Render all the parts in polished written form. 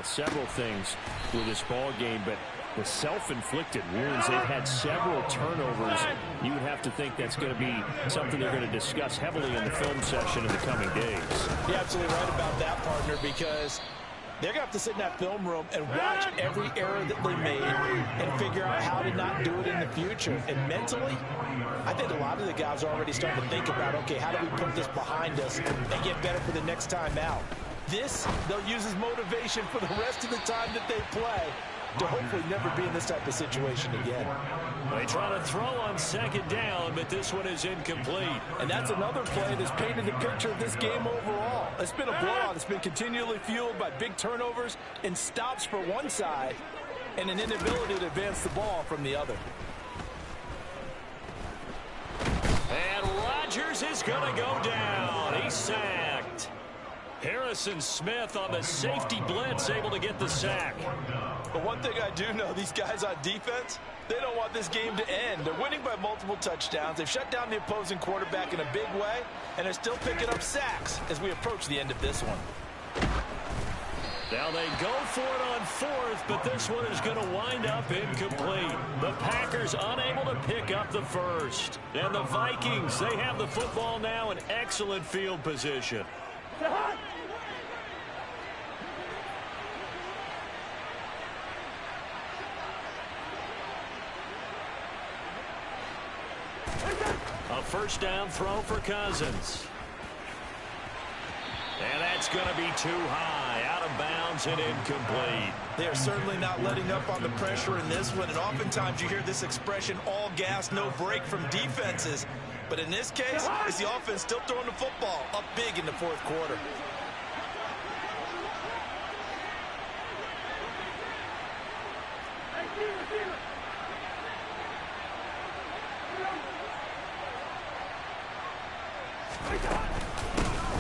Several things with this ball game, but the self-inflicted wounds, they've had several turnovers. You would have to think that's going to be something they're going to discuss heavily in the film session in the coming days. You're absolutely right about that, partner, because they're going to have to sit in that film room and watch every error that they made and figure out how to not do it in the future. And mentally, I think a lot of the guys are already starting to think about, okay, how do we put this behind us and get better for the next time out? This, they'll use as motivation for the rest of the time that they play to hopefully never be in this type of situation again. They try to throw on second down, but this one is incomplete. And that's another play that's painted the picture of this game overall. It's been a blowout. It's been continually fueled by big turnovers and stops for one side and an inability to advance the ball from the other. And Rodgers is going to go down. He's sacked. Harrison Smith on the safety blitz, able to get the sack. But one thing I do know, these guys on defense, they don't want this game to end. They're winning by multiple touchdowns. They've shut down the opposing quarterback in a big way, and they're still picking up sacks as we approach the end of this one. Now they go for it on fourth, but this one is going to wind up incomplete. The Packers unable to pick up the first. And the Vikings, they have the football now in excellent field position. A first down throw for Cousins. And that's going to be too high, out of bounds and incomplete. They are certainly not letting up on the pressure in this one, and oftentimes you hear this expression, all gas, no break from defenses. But in this case, it's the offense still throwing the football up big in the fourth quarter.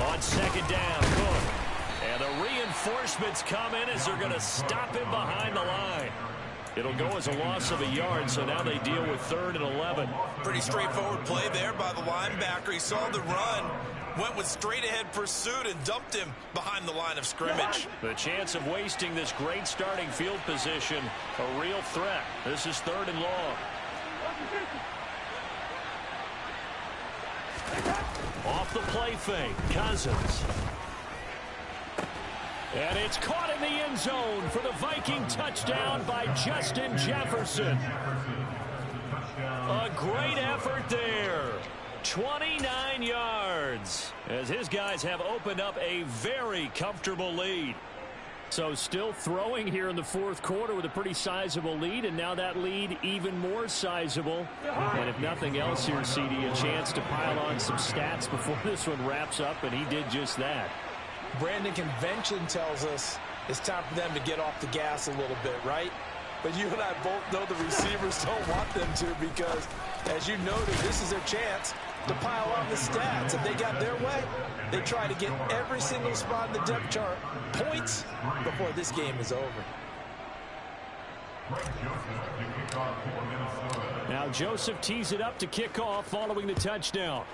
On second down, Cook. And the reinforcements come in as they're going to stop him behind the line. It'll go as a loss of a yard, so now they deal with 3rd and 11. Pretty straightforward play there by the linebacker. He saw the run, went with straight-ahead pursuit, and dumped him behind the line of scrimmage. The chance of wasting this great starting field position, a real threat. This is 3rd and long. Off the play fake, Cousins. And it's caught in the end zone for the Viking touchdown by Justin Jefferson. A great effort there. 29 yards as his guys have opened up a very comfortable lead. So still throwing here in the fourth quarter with a pretty sizable lead, and now that lead even more sizable. And if nothing else here, CD, a chance to pile on some stats before this one wraps up, and he did just that. Brandon, convention tells us it's time for them to get off the gas a little bit, right? But you and I both know the receivers don't want them to, because, as you noted, this is their chance to pile on the stats. If they got their way, they try to get every single spot in the depth chart points before this game is over. Now Joseph tees it up to kick off following the touchdown.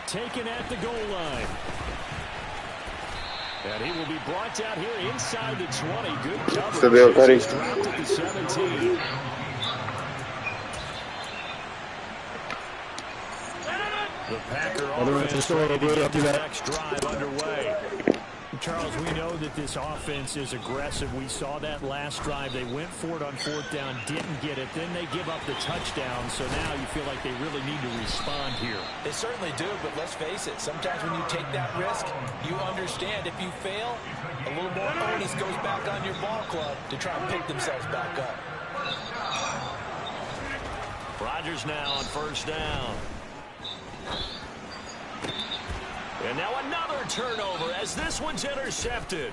Taken at the goal line. And he will be brought down here inside the 20. Good coverage. He's dropped at the 17. The Packer offense ready to get the next drive underway. Charles, we know that this offense is aggressive. We saw that last drive. They went for it on 4th down, didn't get it. Then they give up the touchdown. So now you feel like they really need to respond here. They certainly do, but let's face it. Sometimes when you take that risk, you understand if you fail, a little more onus goes back on your ball club to try and pick themselves back up. Rodgers now on 1st down. And now another turnover as this one's intercepted.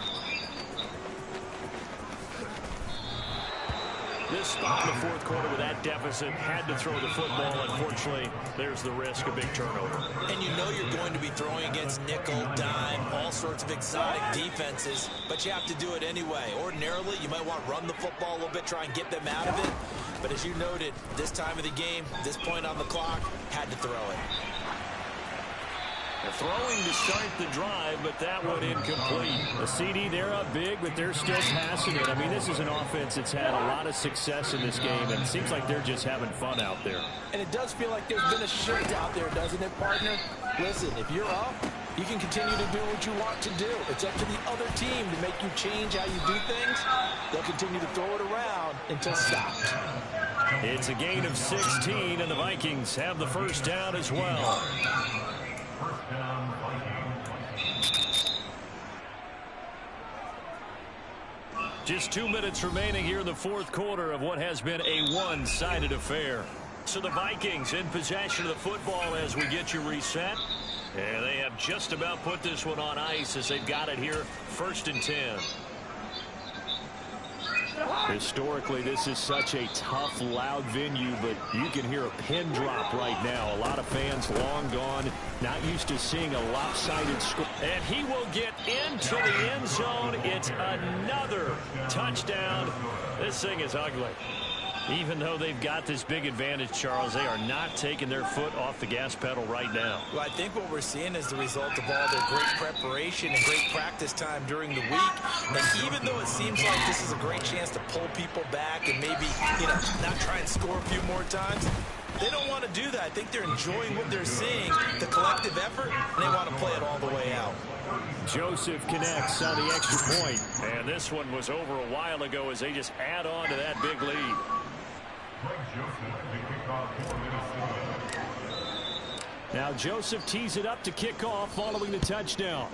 This spot in the fourth quarter with that deficit had to throw the football. Unfortunately, there's the risk of big turnover. And you know you're going to be throwing against nickel, dime, all sorts of exotic defenses, but you have to do it anyway. Ordinarily, you might want to run the football a little bit, try and get them out of it. But as you noted, this time of the game, this point on the clock, had to throw it. They're throwing to start the drive, but that one incomplete. A CD, they're up big, but they're still passing it. I mean, this is an offense that's had a lot of success in this game, and it seems like they're just having fun out there. And it does feel like there's been a shift out there, doesn't it, partner? Listen, if you're up, you can continue to do what you want to do. It's up to the other team to make you change how you do things. They'll continue to throw it around until stopped. It's a gain of 16, and the Vikings have the first down as well. Just 2 minutes remaining here in the fourth quarter of what has been a one-sided affair. So the Vikings in possession of the football as we get you reset. And they have just about put this one on ice as they've got it here, 1st and 10. Historically, this is such a tough, loud venue, but you can hear a pin drop right now. A lot of fans long gone, not used to seeing a lopsided score. And he will get into the end zone. It's another touchdown. This thing is ugly. Even though they've got this big advantage, Charles, they are not taking their foot off the gas pedal right now. Well, I think what we're seeing is the result of all their great preparation and great practice time during the week. And even though it seems like this is a great chance to pull people back and maybe, not try and score a few more times, they don't want to do that. I think they're enjoying what they're seeing, the collective effort, and they want to play it all the way out. Joseph connects on the extra point. And this one was over a while ago as they just add on to that big lead. Now Joseph tees it up to kick off following the touchdown.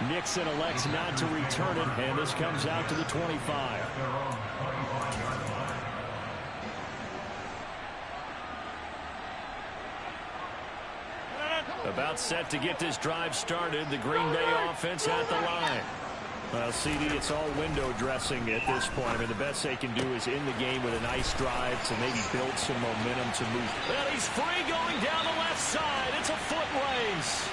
Nixon elects not to return it, and this comes out to the 25. About set to get this drive started. The Green Bay offense at the line. Well, CD, it's all window dressing at this point. I mean, the best they can do is in the game with a nice drive to maybe build some momentum to move. Well, he's free going down the left side. It's a foot race.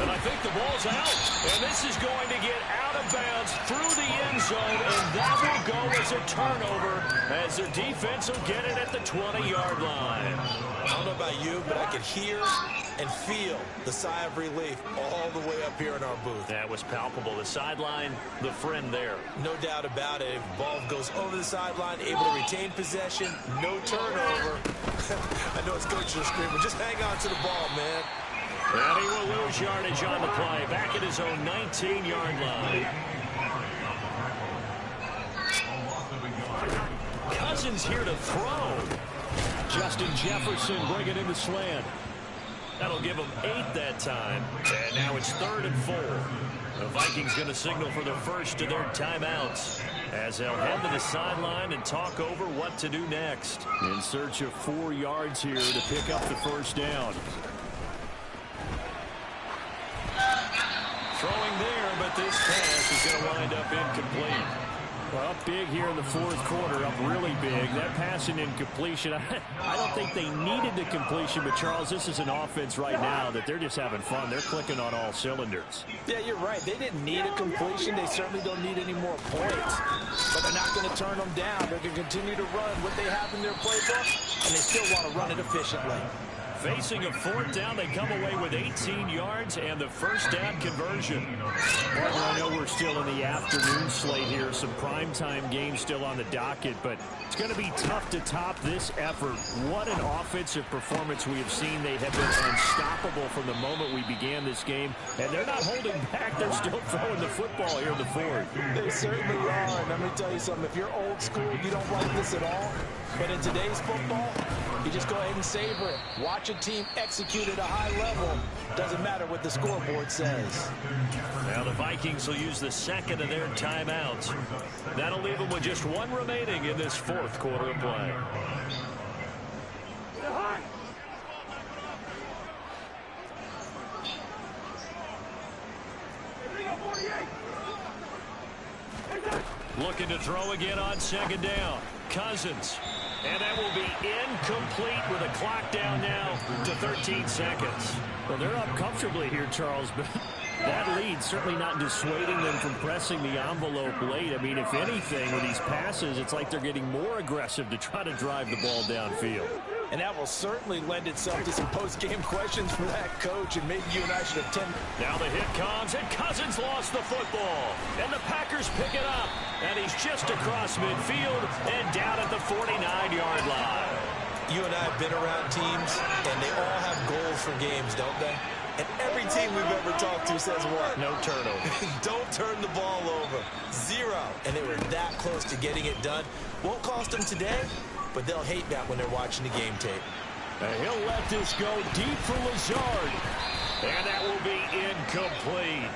And I think the ball's out. And this is going to get out of bounds through the end zone, and that will go as a turnover as their defense will get it at the 20-yard line. I don't know about you, but I could hear and feel the sigh of relief all the way up here in our booth. That was palpable. The sideline, the friend there. No doubt about it. If the ball goes over the sideline, able to retain possession, no turnover. I know it's coaches are screaming, just hang on to the ball, man. And he will lose yardage on the play. Back at his own 19-yard line. Cousins here to throw. Justin Jefferson bringing in the slant. That'll give them 8 that time. And now it's 3rd and 4. The Vikings going to signal for the first of their timeouts as they'll head to the sideline and talk over what to do next. In search of 4 yards here to pick up the first down. Throwing there, but this pass is going to wind up incomplete. Well, up big here in the fourth quarter, up really big. That pass and incompletion, I don't think they needed the completion, but Charles, this is an offense right now that they're just having fun. They're clicking on all cylinders. Yeah, you're right. They didn't need a completion. They certainly don't need any more points, but they're not going to turn them down. They're going to continue to run what they have in their playbook, and they still want to run it efficiently. Facing a 4th down, they come away with 18 yards and the first down conversion. Well, I know we're still in the afternoon slate here, some primetime games still on the docket, but it's going to be tough to top this effort. What an offensive performance we have seen. They have been unstoppable from the moment we began this game, and they're not holding back. They're still throwing the football here in the fourth. They certainly are, and let me tell you something. If you're old school, you don't like this at all, but in today's football, you just go ahead and savor it. Watch a team execute at a high level. Doesn't matter what the scoreboard says. Now the Vikings will use the second of their timeouts. That'll leave them with just 1 remaining in this fourth quarter of play. Looking to throw again on 2nd down. Cousins. And that will be incomplete with a clock down now to 13 seconds. Well, they're up comfortably here, Charles, but That lead certainly not dissuading them from pressing the envelope late. I mean, if anything, with these passes, it's like they're getting more aggressive to try to drive the ball downfield. And that will certainly lend itself to some post-game questions for that coach, and maybe you and I should have 10. Now the hit comes, and Cousins lost the football. And the Packers pick it up. And he's just across midfield and down at the 49-yard line. You and I have been around teams, and they all have goals for games, don't they? And every team we've ever talked to says what? No turnover. Don't turn the ball over. 0. And they were that close to getting it done. Won't cost them today, but they'll hate that when they're watching the game tape. And he'll let this go deep for Lazard. And that will be incomplete.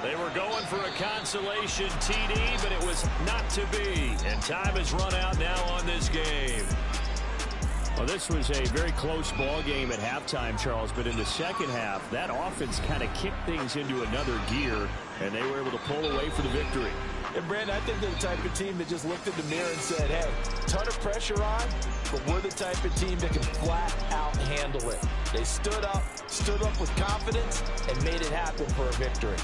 They were going for a consolation TD, but it was not to be. And time has run out now on this game. Well, this was a very close ball game at halftime, Charles, but in the second half, that offense kind of kicked things into another gear, and they were able to pull away for the victory. And, Brandon, I think they're the type of team that just looked in the mirror and said, hey, ton of pressure on, but we're the type of team that can flat out handle it. They stood up with confidence, and made it happen for a victory.